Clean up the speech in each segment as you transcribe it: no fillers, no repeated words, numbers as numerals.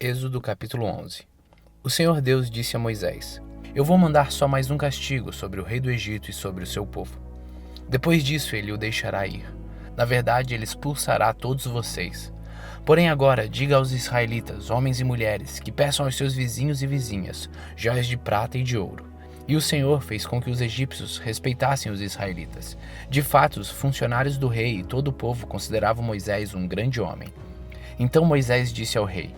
Êxodo capítulo 11. O Senhor Deus disse a Moisés: Eu vou mandar só mais um castigo sobre o rei do Egito e sobre o seu povo. Depois disso ele o deixará ir. Na verdade, ele expulsará todos vocês. Porém agora diga aos israelitas, homens e mulheres, que peçam aos seus vizinhos e vizinhas joias de prata e de ouro. E o Senhor fez com que os egípcios respeitassem os israelitas. De fato, os funcionários do rei e todo o povo consideravam Moisés um grande homem. Então Moisés disse ao rei: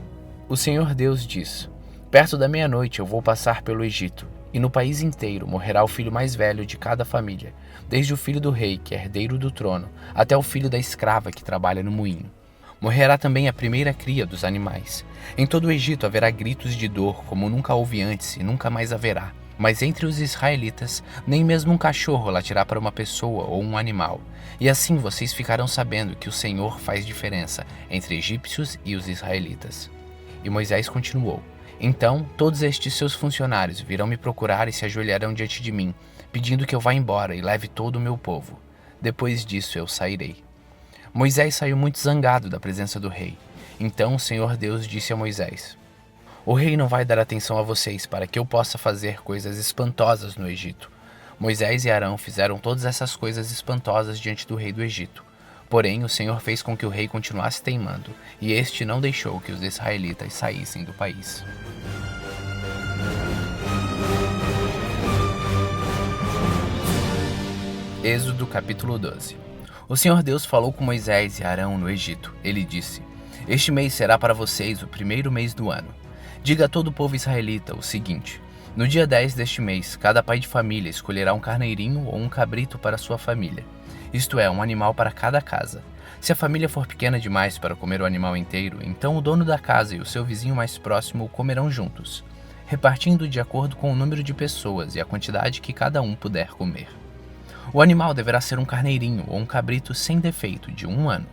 O Senhor Deus diz: Perto da meia-noite eu vou passar pelo Egito, e no país inteiro morrerá o filho mais velho de cada família, desde o filho do rei, que é herdeiro do trono, até o filho da escrava que trabalha no moinho. Morrerá também a primeira cria dos animais. Em todo o Egito haverá gritos de dor como nunca houve antes e nunca mais haverá. Mas entre os israelitas, nem mesmo um cachorro latirá para uma pessoa ou um animal. E assim vocês ficarão sabendo que o Senhor faz diferença entre egípcios e os israelitas. E Moisés continuou: Então todos estes seus funcionários virão me procurar e se ajoelharão diante de mim, pedindo que eu vá embora e leve todo o meu povo. Depois disso eu sairei. Moisés saiu muito zangado da presença do rei. Então o Senhor Deus disse a Moisés: O rei não vai dar atenção a vocês para que eu possa fazer coisas espantosas no Egito. Moisés e Arão fizeram todas essas coisas espantosas diante do rei do Egito. Porém, o Senhor fez com que o rei continuasse teimando, e este não deixou que os israelitas saíssem do país. Êxodo capítulo 12. O Senhor Deus falou com Moisés e Arão no Egito. Ele disse: Este mês será para vocês o primeiro mês do ano. Diga a todo o povo israelita o seguinte: No dia 10 deste mês, cada pai de família escolherá um carneirinho ou um cabrito para sua família. Isto é, um animal para cada casa. Se a família for pequena demais para comer o animal inteiro, então o dono da casa e o seu vizinho mais próximo o comerão juntos, repartindo de acordo com o número de pessoas e a quantidade que cada um puder comer. O animal deverá ser um carneirinho ou um cabrito sem defeito, de 1 ano.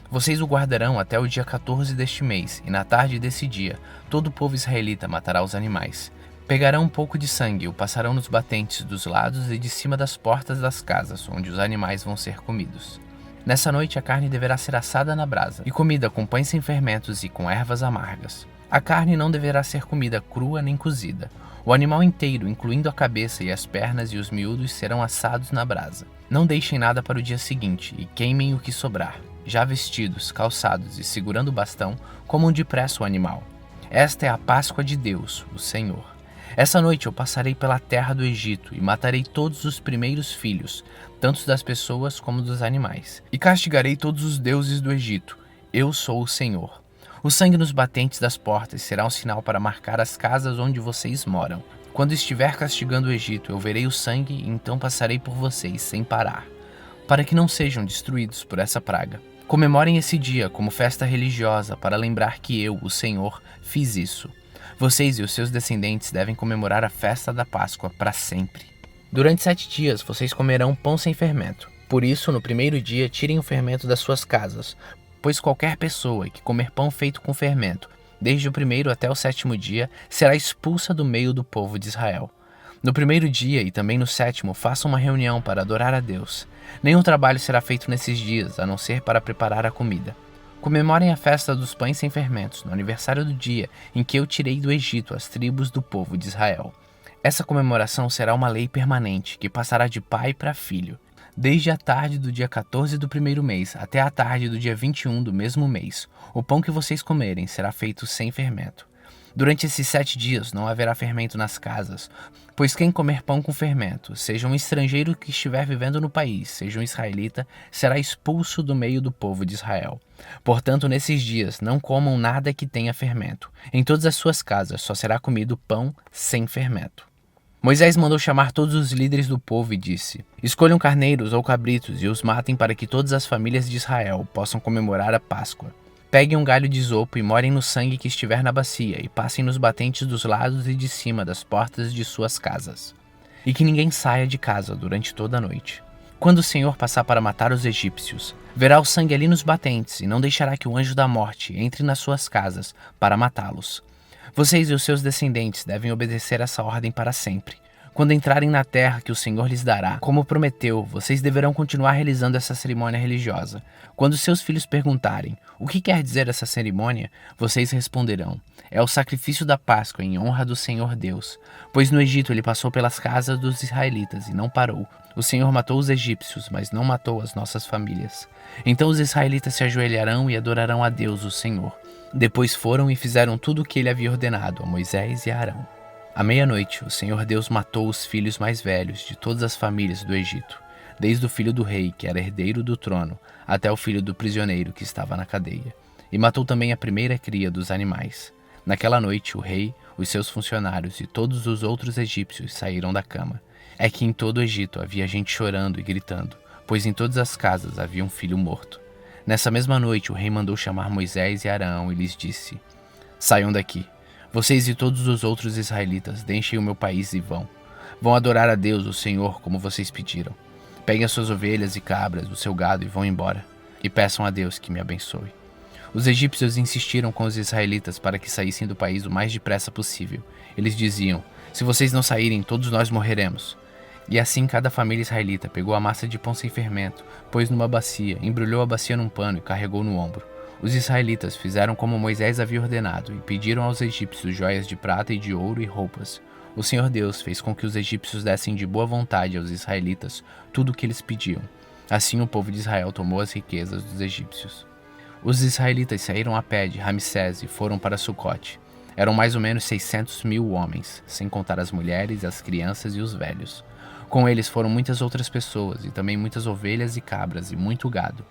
Vocês o guardarão até o dia 14 deste mês, e na tarde desse dia, todo o povo israelita matará os animais. Pegarão um pouco de sangue e o passarão nos batentes dos lados e de cima das portas das casas, onde os animais vão ser comidos. Nessa noite a carne deverá ser assada na brasa, e comida com pães sem fermentos e com ervas amargas. A carne não deverá ser comida crua nem cozida. O animal inteiro, incluindo a cabeça e as pernas e os miúdos, serão assados na brasa. Não deixem nada para o dia seguinte, e queimem o que sobrar. Já vestidos, calçados e segurando o bastão, comam depressa o animal. Esta é a Páscoa de Deus, o Senhor. Essa noite eu passarei pela terra do Egito e matarei todos os primeiros filhos, tanto das pessoas como dos animais. E castigarei todos os deuses do Egito. Eu sou o Senhor. O sangue nos batentes das portas será um sinal para marcar as casas onde vocês moram. Quando estiver castigando o Egito, eu verei o sangue e então passarei por vocês sem parar, para que não sejam destruídos por essa praga. Comemorem esse dia como festa religiosa para lembrar que eu, o Senhor, fiz isso. Vocês e os seus descendentes devem comemorar a festa da Páscoa para sempre. Durante 7 dias vocês comerão pão sem fermento. Por isso, no primeiro dia, tirem o fermento das suas casas, pois qualquer pessoa que comer pão feito com fermento, desde o primeiro até o 7º dia, será expulsa do meio do povo de Israel. No primeiro dia e também no 7º, façam uma reunião para adorar a Deus. Nenhum trabalho será feito nesses dias, a não ser para preparar a comida. Comemorem a festa dos pães sem fermentos, no aniversário do dia em que eu tirei do Egito as tribos do povo de Israel. Essa comemoração será uma lei permanente, que passará de pai para filho. Desde a tarde do dia 14 do primeiro mês até a tarde do dia 21 do mesmo mês, o pão que vocês comerem será feito sem fermento. Durante esses 7 dias não haverá fermento nas casas, pois quem comer pão com fermento, seja um estrangeiro que estiver vivendo no país, seja um israelita, será expulso do meio do povo de Israel. Portanto, nesses dias não comam nada que tenha fermento. Em todas as suas casas só será comido pão sem fermento. Moisés mandou chamar todos os líderes do povo e disse: Escolham carneiros ou cabritos e os matem para que todas as famílias de Israel possam comemorar a Páscoa. Peguem um galho de isopo e molhem no sangue que estiver na bacia e passem nos batentes dos lados e de cima das portas de suas casas. E que ninguém saia de casa durante toda a noite. Quando o Senhor passar para matar os egípcios, verá o sangue ali nos batentes e não deixará que o anjo da morte entre nas suas casas para matá-los. Vocês e os seus descendentes devem obedecer essa ordem para sempre. Quando entrarem na terra que o Senhor lhes dará, como prometeu, vocês deverão continuar realizando essa cerimônia religiosa. Quando seus filhos perguntarem, o que quer dizer essa cerimônia? Vocês responderão, é o sacrifício da Páscoa em honra do Senhor Deus. Pois no Egito ele passou pelas casas dos israelitas e não parou. O Senhor matou os egípcios, mas não matou as nossas famílias. Então os israelitas se ajoelharão e adorarão a Deus, o Senhor. Depois foram e fizeram tudo o que ele havia ordenado a Moisés e a Arão. À meia-noite, o Senhor Deus matou os filhos mais velhos de todas as famílias do Egito, desde o filho do rei, que era herdeiro do trono, até o filho do prisioneiro que estava na cadeia. E matou também a primeira cria dos animais. Naquela noite, o rei, os seus funcionários e todos os outros egípcios saíram da cama. É que em todo o Egito havia gente chorando e gritando, pois em todas as casas havia um filho morto. Nessa mesma noite, o rei mandou chamar Moisés e Arão e lhes disse: Saiam daqui. Vocês e todos os outros israelitas, deixem o meu país e vão. Vão adorar a Deus, o Senhor, como vocês pediram. Peguem as suas ovelhas e cabras, o seu gado e vão embora. E peçam a Deus que me abençoe. Os egípcios insistiram com os israelitas para que saíssem do país o mais depressa possível. Eles diziam, se vocês não saírem, todos nós morreremos. E assim cada família israelita pegou a massa de pão sem fermento, pôs numa bacia, embrulhou a bacia num pano e carregou no ombro. Os israelitas fizeram como Moisés havia ordenado e pediram aos egípcios joias de prata e de ouro e roupas. O Senhor Deus fez com que os egípcios dessem de boa vontade aos israelitas tudo o que eles pediam. Assim o povo de Israel tomou as riquezas dos egípcios. Os israelitas saíram a pé de Ramsés e foram para Sucote. Eram mais ou menos 600.000 homens, sem contar as mulheres, as crianças e os velhos. Com eles foram muitas outras pessoas e também muitas ovelhas e cabras e muito gado.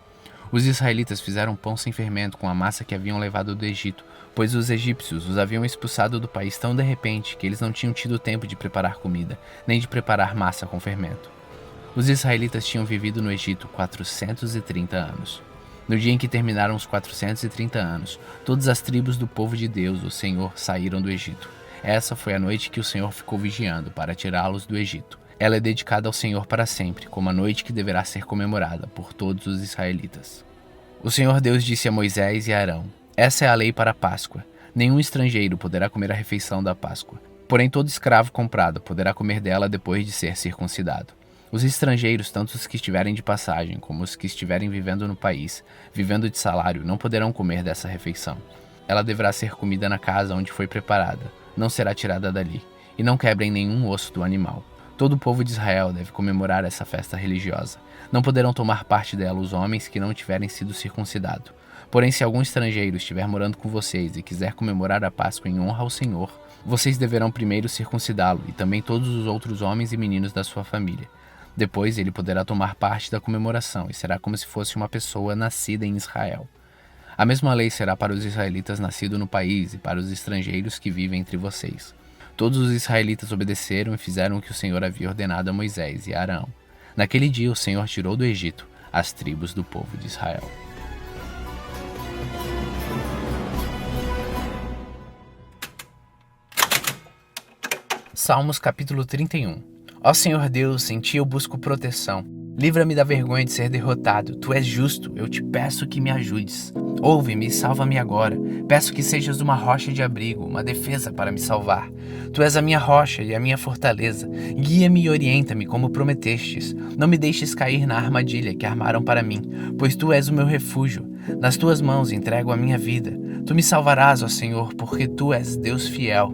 Os israelitas fizeram pão sem fermento com a massa que haviam levado do Egito, pois os egípcios os haviam expulsado do país tão de repente que eles não tinham tido tempo de preparar comida, nem de preparar massa com fermento. Os israelitas tinham vivido no Egito 430 anos. No dia em que terminaram os 430 anos, todas as tribos do povo de Deus, o Senhor, saíram do Egito. Essa foi a noite que o Senhor ficou vigiando para tirá-los do Egito. Ela é dedicada ao Senhor para sempre, como a noite que deverá ser comemorada por todos os israelitas. O Senhor Deus disse a Moisés e a Arão: Essa é a lei para a Páscoa. Nenhum estrangeiro poderá comer a refeição da Páscoa. Porém, todo escravo comprado poderá comer dela depois de ser circuncidado. Os estrangeiros, tanto os que estiverem de passagem como os que estiverem vivendo no país, vivendo de salário, não poderão comer dessa refeição. Ela deverá ser comida na casa onde foi preparada, não será tirada dali, e não quebrem nenhum osso do animal. Todo o povo de Israel deve comemorar essa festa religiosa. Não poderão tomar parte dela os homens que não tiverem sido circuncidados. Porém, se algum estrangeiro estiver morando com vocês e quiser comemorar a Páscoa em honra ao Senhor, vocês deverão primeiro circuncidá-lo e também todos os outros homens e meninos da sua família. Depois ele poderá tomar parte da comemoração e será como se fosse uma pessoa nascida em Israel. A mesma lei será para os israelitas nascidos no país e para os estrangeiros que vivem entre vocês. Todos os israelitas obedeceram e fizeram o que o Senhor havia ordenado a Moisés e a Arão. Naquele dia o Senhor tirou do Egito as tribos do povo de Israel. Salmos capítulo 31. Ó Senhor Deus, em ti eu busco proteção. Livra-me da vergonha de ser derrotado. Tu és justo, eu te peço que me ajudes. Ouve-me e salva-me agora. Peço que sejas uma rocha de abrigo, uma defesa para me salvar. Tu és a minha rocha e a minha fortaleza. Guia-me e orienta-me como prometestes. Não me deixes cair na armadilha que armaram para mim, pois tu és o meu refúgio. Nas tuas mãos entrego a minha vida. Tu me salvarás, ó Senhor, porque tu és Deus fiel.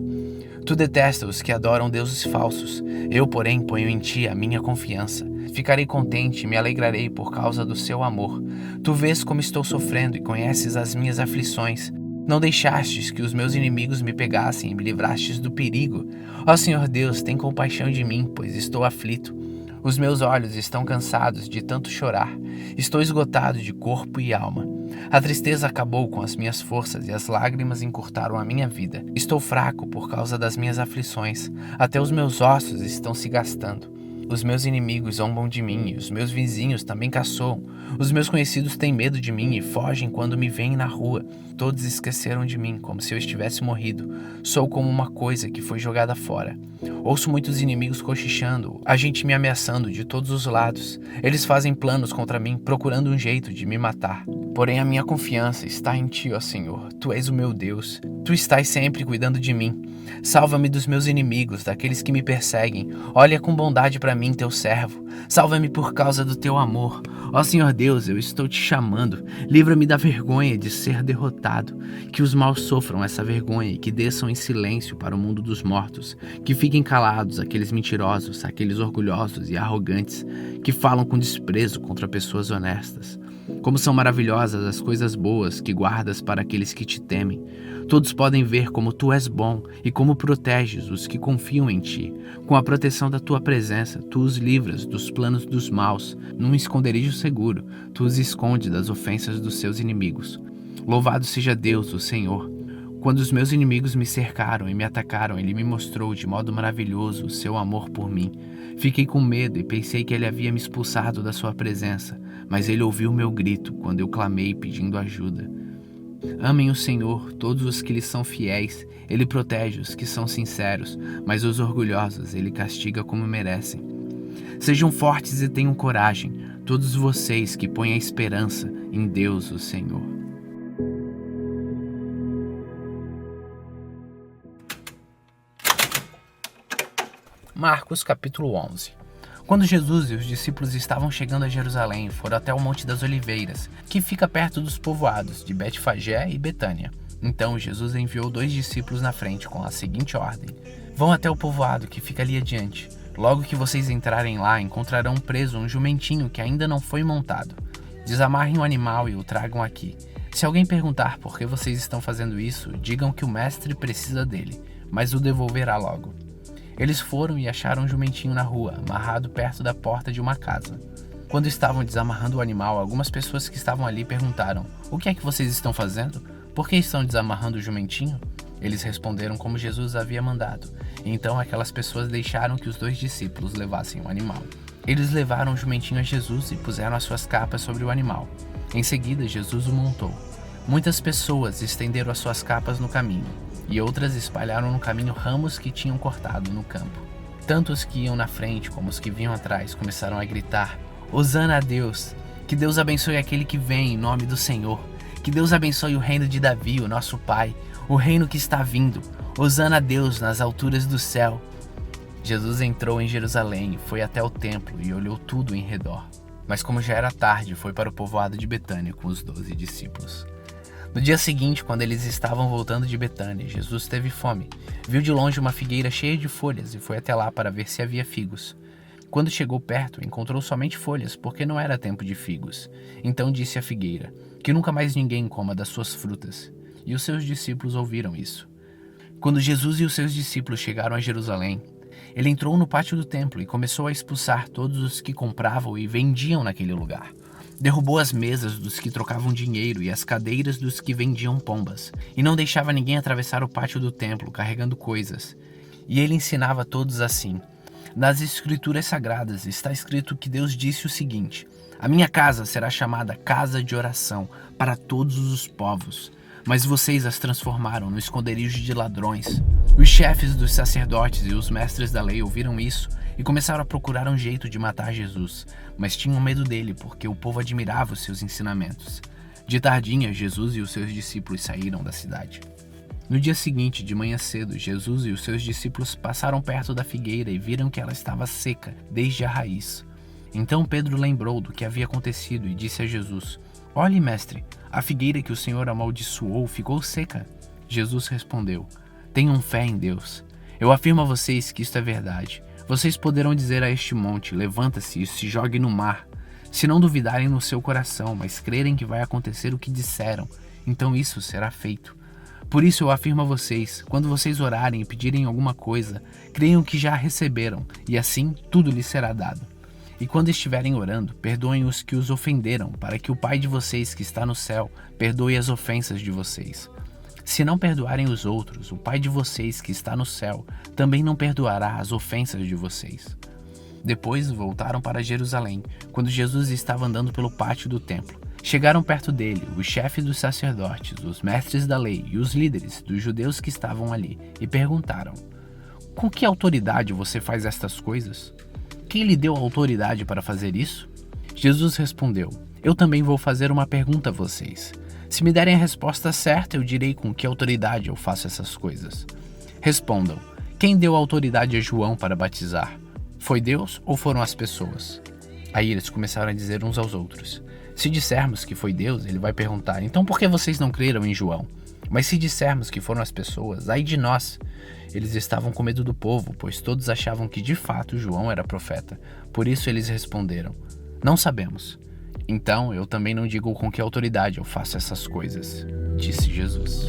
Tu detestas os que adoram deuses falsos. Eu, porém, ponho em ti a minha confiança. Ficarei contente e me alegrarei por causa do seu amor. Tu vês como estou sofrendo e conheces as minhas aflições. Não deixastes que os meus inimigos me pegassem e me livrastes do perigo. Ó Senhor Deus, tem compaixão de mim, pois estou aflito. Os meus olhos estão cansados de tanto chorar. Estou esgotado de corpo e alma. A tristeza acabou com as minhas forças e as lágrimas encurtaram a minha vida. Estou fraco por causa das minhas aflições. Até os meus ossos estão se gastando. Os meus inimigos zombam de mim e os meus vizinhos também caçoam. Os meus conhecidos têm medo de mim e fogem quando me veem na rua. Todos esqueceram de mim, como se eu estivesse morrido. Sou como uma coisa que foi jogada fora. Ouço muitos inimigos cochichando, a gente me ameaçando de todos os lados. Eles fazem planos contra mim, procurando um jeito de me matar. Porém, a minha confiança está em Ti, ó Senhor. Tu és o meu Deus. Tu estás sempre cuidando de mim. Salva-me dos meus inimigos, daqueles que me perseguem. Olha com bondade para mim, teu servo. Salva-me por causa do teu amor. Ó Senhor Deus, eu estou te chamando. Livra-me da vergonha de ser derrotado. Que os maus sofram essa vergonha e que desçam em silêncio para o mundo dos mortos. Que fiquem calados aqueles mentirosos, aqueles orgulhosos e arrogantes que falam com desprezo contra pessoas honestas. Como são maravilhosas as coisas boas que guardas para aqueles que te temem. Todos podem ver como tu és bom e como proteges os que confiam em ti. Com a proteção da tua presença, tu os livras dos planos dos maus. Num esconderijo seguro, tu os escondes das ofensas dos seus inimigos. Louvado seja Deus, o Senhor. Quando os meus inimigos me cercaram e me atacaram, Ele me mostrou de modo maravilhoso o seu amor por mim. Fiquei com medo e pensei que Ele havia me expulsado da sua presença, mas Ele ouviu meu grito quando eu clamei pedindo ajuda. Amem o Senhor, todos os que lhe são fiéis. Ele protege os que são sinceros, mas os orgulhosos Ele castiga como merecem. Sejam fortes e tenham coragem, todos vocês que põem a esperança em Deus, o Senhor. Marcos capítulo 11. Quando Jesus e os discípulos estavam chegando a Jerusalém, foram até o Monte das Oliveiras, que fica perto dos povoados de Betfagé e Betânia. Então Jesus enviou 2 discípulos na frente com a seguinte ordem: Vão até o povoado que fica ali adiante. Logo que vocês entrarem lá, encontrarão preso um jumentinho que ainda não foi montado. Desamarrem o animal e o tragam aqui. Se alguém perguntar por que vocês estão fazendo isso, digam que o mestre precisa dele, mas o devolverá logo. Eles foram e acharam um jumentinho na rua, amarrado perto da porta de uma casa. Quando estavam desamarrando o animal, algumas pessoas que estavam ali perguntaram: O que é que vocês estão fazendo? Por que estão desamarrando o jumentinho? Eles responderam como Jesus havia mandado. Então aquelas pessoas deixaram que os 2 discípulos levassem o animal. Eles levaram o jumentinho a Jesus e puseram as suas capas sobre o animal. Em seguida, Jesus o montou. Muitas pessoas estenderam as suas capas no caminho, e outras espalharam no caminho ramos que tinham cortado no campo. Tanto os que iam na frente como os que vinham atrás começaram a gritar: Hosana a Deus! Que Deus abençoe aquele que vem em nome do Senhor! Que Deus abençoe o reino de Davi, o nosso pai, o reino que está vindo! Hosana a Deus nas alturas do céu! Jesus entrou em Jerusalém, foi até o templo e olhou tudo em redor. Mas como já era tarde, foi para o povoado de Betânia com os 12 discípulos. No dia seguinte, quando eles estavam voltando de Betânia, Jesus teve fome. Viu de longe uma figueira cheia de folhas e foi até lá para ver se havia figos. Quando chegou perto, encontrou somente folhas, porque não era tempo de figos. Então disse à figueira: Que nunca mais ninguém coma das suas frutas. E os seus discípulos ouviram isso. Quando Jesus e os seus discípulos chegaram a Jerusalém, ele entrou no pátio do templo e começou a expulsar todos os que compravam e vendiam naquele lugar. Derrubou as mesas dos que trocavam dinheiro e as cadeiras dos que vendiam pombas, e não deixava ninguém atravessar o pátio do templo carregando coisas. E ele ensinava a todos assim: Nas Escrituras Sagradas está escrito que Deus disse o seguinte: A minha casa será chamada casa de oração para todos os povos, mas vocês as transformaram no esconderijo de ladrões. Os chefes dos sacerdotes e os mestres da lei ouviram isso e começaram a procurar um jeito de matar Jesus, mas tinham medo dele porque o povo admirava os seus ensinamentos. De tardinha, Jesus e os seus discípulos saíram da cidade. No dia seguinte, de manhã cedo, Jesus e os seus discípulos passaram perto da figueira e viram que ela estava seca desde a raiz. Então Pedro lembrou do que havia acontecido e disse a Jesus: Olhe, mestre, a figueira que o Senhor amaldiçoou ficou seca. Jesus respondeu: Tenham fé em Deus. Eu afirmo a vocês que isto é verdade. Vocês poderão dizer a este monte: Levanta-se e se jogue no mar. Se não duvidarem no seu coração, mas crerem que vai acontecer o que disseram, então isso será feito. Por isso eu afirmo a vocês, quando vocês orarem e pedirem alguma coisa, creiam que já a receberam, e assim tudo lhes será dado. E quando estiverem orando, perdoem os que os ofenderam, para que o Pai de vocês que está no céu perdoe as ofensas de vocês. Se não perdoarem os outros, o Pai de vocês que está no céu também não perdoará as ofensas de vocês. Depois voltaram para Jerusalém, quando Jesus estava andando pelo pátio do templo. Chegaram perto dele os chefes dos sacerdotes, os mestres da lei e os líderes dos judeus que estavam ali, e perguntaram: com que autoridade você faz estas coisas? Quem lhe deu autoridade para fazer isso? Jesus respondeu: eu também vou fazer uma pergunta a vocês. Se me derem a resposta certa, eu direi com que autoridade eu faço essas coisas. Respondam: quem deu autoridade a João para batizar? Foi Deus ou foram as pessoas? Aí eles começaram a dizer uns aos outros: se dissermos que foi Deus, ele vai perguntar: então por que vocês não creram em João? Mas se dissermos que foram as pessoas, ai de nós! Eles estavam com medo do povo, pois todos achavam que de fato João era profeta. Por isso eles responderam: não sabemos. Então eu também não digo com que autoridade eu faço essas coisas, disse Jesus.